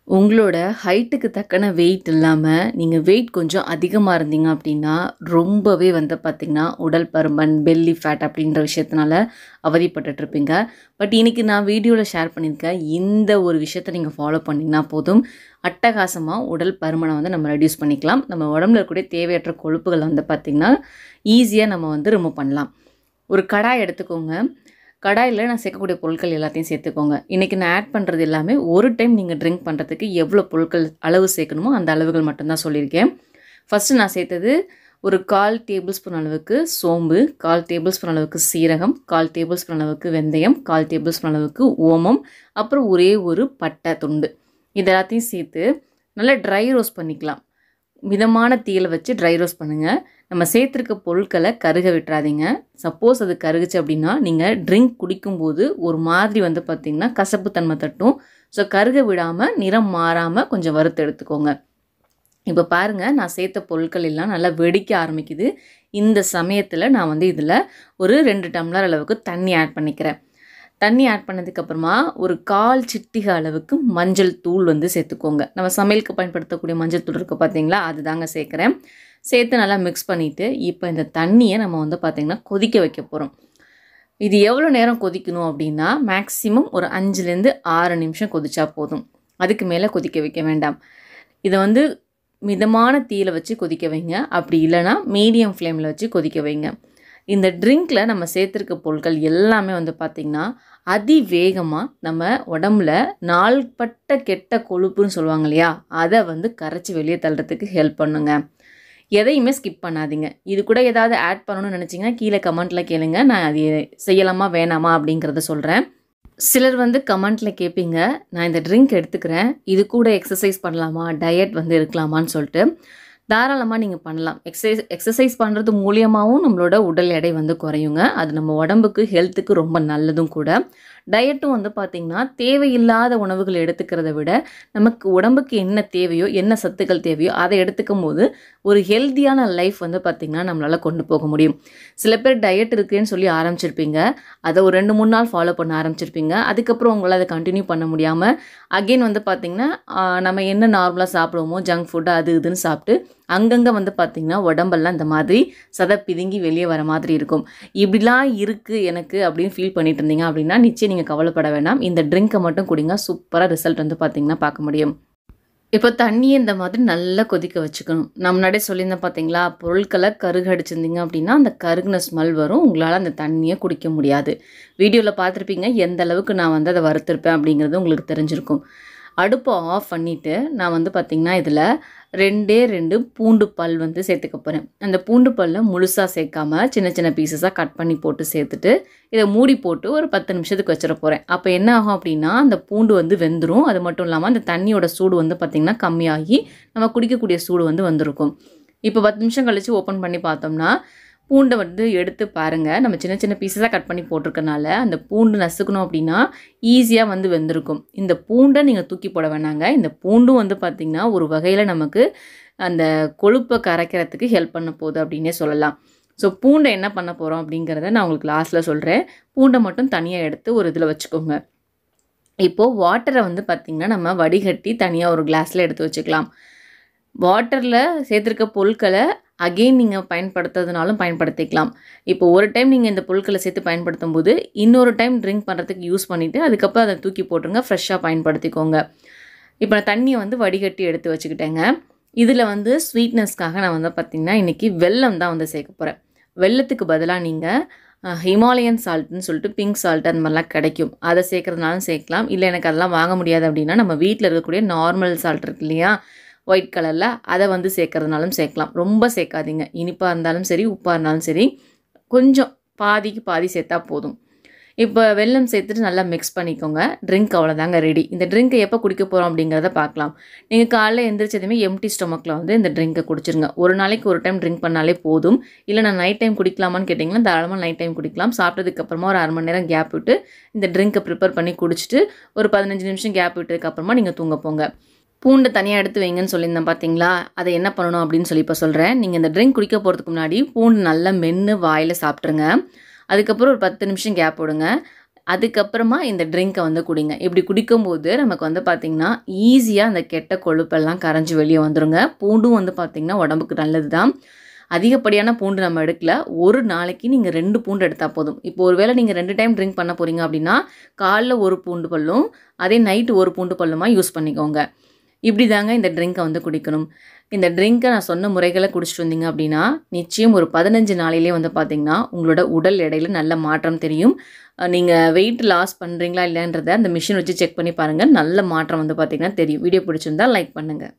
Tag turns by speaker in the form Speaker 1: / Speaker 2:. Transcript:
Speaker 1: உங்களோட ஹைட்டுக்கு தக்கன வெயிட் இல்லாம, நீங்க வெயிட் கொஞ்சம் அதிகமா இருந்தீங்க அப்டின்னா, ரொம்பவே வந்து பார்த்தீங்கன்னா, உடல் பருமன், பெல்லி ஃபேட் அப்டின்ற விஷயத்தினால அவதிப்பட்டுட்ருப்பீங்க. பட் இன்னைக்கு நான் வீடியோல ஷேர் பண்ணியிருக்கேன். இந்த ஒரு விஷயத்த நீங்க ஃபாலோ பண்ணீங்கன்னா போதும், அட்டகாசமா உடல் பருமன வந்து நம்ம ரெடியூஸ் பண்ணிக்கலாம். நம்ம உடம்புல இருக்கக்கூடிய தேவையற்ற கொழுப்புகள வந்து பார்த்தீங்கன்னா, ஈஸியா நம்ம வந்து ரிமூவ் பண்ணலாம். ஒரு கடாய் எடுத்துக்கோங்க. கடாயில நான் சேர்க்கக்கூடிய பொருட்கள் எல்லாத்தையும் சேர்த்துக்கோங்க. இன்றைக்கி நான் ஆட் பண்ணுறது எல்லாமே ஒரு டைம் நீங்கள் ட்ரிங்க் பண்ணுறதுக்கு எவ்வளோ பொருட்கள் அளவு சேர்க்கணுமோ அந்த அளவுகள் மட்டும்தான் சொல்லியிருக்கேன். ஃபஸ்ட்டு நான் சேர்த்தது ஒரு 1/4 டேபிள் ஸ்பூன் அளவுக்கு சோம்பு, 1/4 டேபிள் ஸ்பூன் அளவுக்கு சீரகம், 1/4 டேபிள் ஸ்பூன் அளவுக்கு வெந்தயம், 1/4 டேபிள் ஸ்பூன் அளவுக்கு ஓமம், அப்புறம் ஒரே ஒரு பட்டை துண்டு. இது எல்லாத்தையும் சேர்த்து நல்லா ட்ரை ரோஸ்ட் பண்ணிக்கலாம். மிதமான தீயில வச்சு ட்ரை ரோஸ்ட் பண்ணுங்கள். நம்ம சேர்த்துருக்க பொருட்களை கருக விட்டுறாதீங்க. சப்போஸ் அது கருகுச்சு அப்படின்னா நீங்கள் ட்ரிங்க் குடிக்கும்போது ஒரு மாதிரி வந்து பார்த்திங்கன்னா கசப்பு தன்மை தட்டும். ஸோ கருக விடாமல் நிறம் மாறாமல் கொஞ்சம் வறுத்து எடுத்துக்கோங்க. இப்போ பாருங்கள், நான் சேர்த்த பொருட்கள் எல்லாம் நல்லா வெடிக்க ஆரம்பிக்குது. இந்த சமயத்தில் நான் வந்து இதில் ஒரு 2 டம்ளர் அளவுக்கு தண்ணி ஆட் பண்ணிக்கிறேன். தண்ணி ஆட் பண்ணதுக்கப்புறமா ஒரு 1/4 சிட்டிகை அளவுக்கு மஞ்சள் தூள் வந்து சேர்த்துக்கோங்க. நம்ம சமையலுக்கு பயன்படுத்தக்கூடிய மஞ்சள் தூள் இருக்குது பார்த்தீங்களா, அதுதாங்க சேர்க்குறேன். சேர்த்து நல்லா மிக்ஸ் பண்ணிவிட்டு இப்போ இந்த தண்ணியை நம்ம வந்து பார்த்திங்கன்னா கொதிக்க வைக்க போகிறோம். இது எவ்வளோ நேரம் கொதிக்கணும் அப்படின்னா மேக்ஸிமம் ஒரு 5லேருந்து 6 நிமிஷம் கொதிச்சா போதும். அதுக்கு மேலே கொதிக்க வைக்க வேண்டாம். இதை வந்து மிதமான தீயில வச்சு கொதிக்க வைங்க. அப்படி இல்லைனா மீடியம் ஃப்ளேமில் வச்சு கொதிக்க வைங்க. இந்த ட்ரிங்க்கில் நம்ம சேர்த்துருக்க பொருட்கள் எல்லாமே வந்து பார்த்திங்கன்னா அதிவேகமாக நம்ம உடம்புல நாள்பட்ட கெட்ட கொழுப்புன்னு சொல்லுவாங்க இல்லையா, அதை வந்து கரைச்சி வெளியே தள்ளுறதுக்கு ஹெல்ப் பண்ணுங்க. எதையுமே ஸ்கிப் பண்ணாதீங்க. இது கூட ஏதாவது ஆட் பண்ணணும்னு நினச்சிங்கன்னா கீழே கமெண்ட்டில் கேளுங்க. நான் அது செய்யலாமா வேணாமா அப்படிங்கிறத சொல்கிறேன். சிலர் வந்து கமெண்ட்டில் கேட்பீங்க, நான் இந்த ட்ரிங்க் எடுத்துக்கிறேன், இது கூட எக்ஸசைஸ் பண்ணலாமா, டயட் வந்து இருக்கலாமான்னு சொல்லிட்டு. தாராளமாக நீங்கள் பண்ணலாம். எக்ஸசைஸ் பண்ணுறது மூலியமாகவும் நம்மளோட உடல் எடை வந்து குறையுங்க. அது நம்ம உடம்புக்கு ஹெல்த்துக்கு ரொம்ப நல்லதும் கூட. டயட்டும் வந்து பார்த்திங்கன்னா தேவையில்லாத உணவுகள் எடுத்துக்கிறத விட நமக்கு உடம்புக்கு என்ன தேவையோ, என்ன சத்துக்கள் தேவையோ அதை எடுத்துக்கும் போது ஒரு ஹெல்த்தியான லைஃப் வந்து பார்த்திங்கன்னா நம்மளால் கொண்டு போக முடியும். சில பேர் டயட் இருக்குன்னு சொல்லி ஆரம்பிச்சிருப்பீங்க, அதை ஒரு 2-3 நாள் ஃபாலோ பண்ண ஆரம்பிச்சிருப்பீங்க. அதுக்கப்புறம் உங்களால் அதை கண்டினியூ பண்ண முடியாமல் அகெயின் வந்து பார்த்திங்கன்னா நம்ம என்ன நார்மலாக சாப்பிடுவோமோ ஜங்க் ஃபுட்டு அது இதுன்னு சாப்பிட்டு அங்கங்கே வந்து பார்த்திங்கன்னா உடம்பெல்லாம் இந்த மாதிரி சதை பிதுங்கி வெளியே வர மாதிரி இருக்கும். இப்படிலாம் இருக்குது எனக்கு அப்படின்னு ஃபீல் பண்ணிட்டு இருந்தீங்க அப்படின்னா நிச்சயம் நீங்கள் கவலைப்பட வேண்டாம். இந்த ட்ரிங்க்கை மட்டும் குடிங்க. சூப்பராக ரிசல்ட் வந்து பார்த்திங்கன்னா பார்க்க முடியும். இப்போ தண்ணியை இந்த மாதிரி நல்லா கொதிக்க வச்சுக்கணும். நான் முன்னாடியே சொல்லியிருந்தேன் பார்த்தீங்களா, பொருட்களை கருகடிச்சிருந்தீங்க அப்படின்னா அந்த கருகுன ஸ்மெல் வரும். உங்களால் அந்த தண்ணியை குடிக்க முடியாது. வீடியோவில் பார்த்துருப்பீங்க எந்த அளவுக்கு நான் வந்து அதை வறுத்துருப்பேன் அப்படிங்கிறது உங்களுக்கு தெரிஞ்சிருக்கும். அடுப்பை ஆஃப் பண்ணிவிட்டு நான் வந்து பார்த்திங்கன்னா இதில் 2 பூண்டு பல் வந்து சேர்த்துக்க போகிறேன். அந்த பூண்டு பல்லை முழுசாக சேர்க்காமல் சின்ன சின்ன பீசஸாக கட் பண்ணி போட்டு சேர்த்துட்டு இதை மூடி போட்டு ஒரு 10 நிமிஷத்துக்கு வச்சிட போகிறேன். அப்போ என்ன ஆகும் அப்படின்னா அந்த பூண்டு வந்து வெந்துடும். அது மட்டும் இல்லாமல் அந்த தண்ணியோட சூடு வந்து பார்த்திங்கன்னா கம்மியாகி நம்ம குடிக்கக்கூடிய சூடு வந்து வந்திருக்கும். இப்போ 10 நிமிஷம் கழித்து ஓப்பன் பண்ணி பார்த்தோம்னா பூண்டை வந்து எடுத்து பாருங்கள். நம்ம சின்ன சின்ன பீஸஸாக கட் பண்ணி போட்டிருக்கனால அந்த பூண்டு நசுக்கணும் அப்படின்னா ஈஸியாக வந்து வெந்திருக்கும். இந்த பூண்டை நீங்கள் தூக்கி போட வேணாங்க. இந்த பூண்டும் வந்து பார்த்திங்கன்னா ஒரு வகையில் நமக்கு அந்த கொழுப்பை கரைக்கிறதுக்கு ஹெல்ப் பண்ண போகுது அப்படின்னே சொல்லலாம். ஸோ பூண்டை என்ன பண்ண போகிறோம் அப்படிங்கிறத நான் உங்களுக்கு லாஸ்ட்டில் சொல்கிறேன். பூண்டை மட்டும் தனியாக எடுத்து ஒரு இதில் வச்சுக்கோங்க. இப்போது வாட்டரை வந்து பார்த்திங்கன்னா நம்ம வடிகட்டி தனியாக ஒரு கிளாஸில் எடுத்து வச்சுக்கலாம். வாட்டரில் சேர்த்துருக்க பொருட்களை அகெயின் நீங்கள் பயன்படுத்துறதுனாலும் பயன்படுத்திக்கலாம். இப்போ ஒரு டைம் நீங்கள் இந்த பொருட்களை சேர்த்து பயன்படுத்தும் போது இன்னொரு டைம் ட்ரிங்க் பண்ணுறதுக்கு யூஸ் பண்ணிவிட்டு அதுக்கப்புறம் அதை தூக்கி போட்டுருங்க, ஃப்ரெஷ்ஷாக பயன்படுத்திக்கோங்க. இப்போ நான் தண்ணியை வந்து வடிகட்டி எடுத்து வச்சுக்கிட்டேங்க. இதில் வந்து ஸ்வீட்னஸ்க்காக நான் வந்து பார்த்திங்கன்னா இன்றைக்கி வெல்லம் தான் வந்து சேர்க்க போகிறேன். வெல்லத்துக்கு பதிலாக நீங்கள் ஹிமாலயன் சால்ட்டுன்னு சொல்லிட்டு பிங்க் சால்ட் அந்த மாதிரிலாம் கிடைக்கும், அதை சேர்க்குறதுனாலும் சேர்க்கலாம். இல்லை எனக்கு அதெல்லாம் வாங்க முடியாது அப்படின்னா நம்ம வீட்டில் இருக்கக்கூடிய நார்மல் சால்ட் இருக்கு இல்லையா, ஒயிட் கலரில், அதை வந்து சேர்க்குறதுனாலும் சேர்க்கலாம். ரொம்ப சேர்க்காதீங்க. இனிப்பாக இருந்தாலும் சரி உப்பாக இருந்தாலும் சரி கொஞ்சம் பாதிக்கு பாதி சேர்த்தா போதும். இப்போ வெல்லம் சேர்த்துட்டு நல்லா மிக்ஸ் பண்ணிக்கோங்க. ட்ரிங்க் அவ்வளோதாங்க ரெடி. இந்த ட்ரிங்க்கை எப்போ குடிக்க போகிறோம் அப்படிங்கிறத பார்க்கலாம். நீங்கள் காலைல எந்திரிச்சதுமே எம்டி ஸ்டொமக்கில் வந்து இந்த ட்ரிங்க்கை குடிச்சிருங்க. ஒரு நாளைக்கு ஒரு டைம் ட்ரிங்க் பண்ணாலே போதும். இல்லை நான் நைட் டைம் குடிக்கலாமான்னு கேட்டிங்கன்னா தாராளமாக நைட் டைம் குடிக்கலாம். சாப்பிட்டதுக்கப்புறமா ஒரு 1/2 மணி நேரம் கேப் விட்டு இந்த ட்ரிங்க்கை ப்ரிப்பேர் பண்ணி குடிச்சிட்டு ஒரு 15 நிமிஷம் கேப் விட்டதுக்கப்புறமா நீங்கள் தூங்க போங்க. பூண்டை தனியாக எடுத்து வைங்கன்னு சொல்லியிருந்தேன் பார்த்தீங்களா, அதை என்ன பண்ணணும் அப்படின்னு சொல்லி இப்போ சொல்கிறேன். நீங்கள் இந்த ட்ரிங்க் குடிக்க போகிறதுக்கு முன்னாடி பூண்டு நல்லா மென்று வாயில் சாப்பிட்ருங்க. அதுக்கப்புறம் ஒரு 10 நிமிஷம் கேப் விடுங்க. அதுக்கப்புறமா இந்த ட்ரிங்க்கை வந்து குடிங்க. இப்படி குடிக்கும்போது நமக்கு வந்து பார்த்திங்கன்னா ஈஸியாக அந்த கெட்ட கொழுப்பெல்லாம் கரைஞ்சி வெளியே வந்துருங்க. பூண்டும் வந்து பார்த்திங்கன்னா உடம்புக்கு நல்லது தான். அதிகப்படியான பூண்டு நம்ம எடுக்கல. ஒரு நாளைக்கு நீங்கள் 2 பூண்டு எடுத்தால் போதும். இப்போ ஒரு வேளை நீங்கள் 2 டைம் ட்ரிங்க் பண்ண போகிறீங்க அப்படின்னா காலைல 1 பூண்டு பல்லும் அதே நைட்டு 1 பூண்டு பல்லுமா யூஸ் பண்ணிக்கோங்க. இப்படி தாங்க இந்த ட்ரிங்க்கை வந்து குடிக்கணும். இந்த ட்ரிங்க்கை நான் சொன்ன முறைகளை குடிச்சிட்டு வந்தீங்க அப்படின்னா நிச்சயம் ஒரு 15 நாளிலே வந்து பார்த்திங்கன்னா உங்களோட உடல் எடையில் நல்ல மாற்றம் தெரியும். நீங்கள் வெயிட் லாஸ் பண்ணுறீங்களா இல்லைன்றதை அந்த மிஷின் வச்சு செக் பண்ணி பாருங்கள். நல்ல மாற்றம் வந்து பார்த்திங்கன்னா தெரியும். வீடியோ பிடிச்சிருந்தா லைக் பண்ணுங்கள்.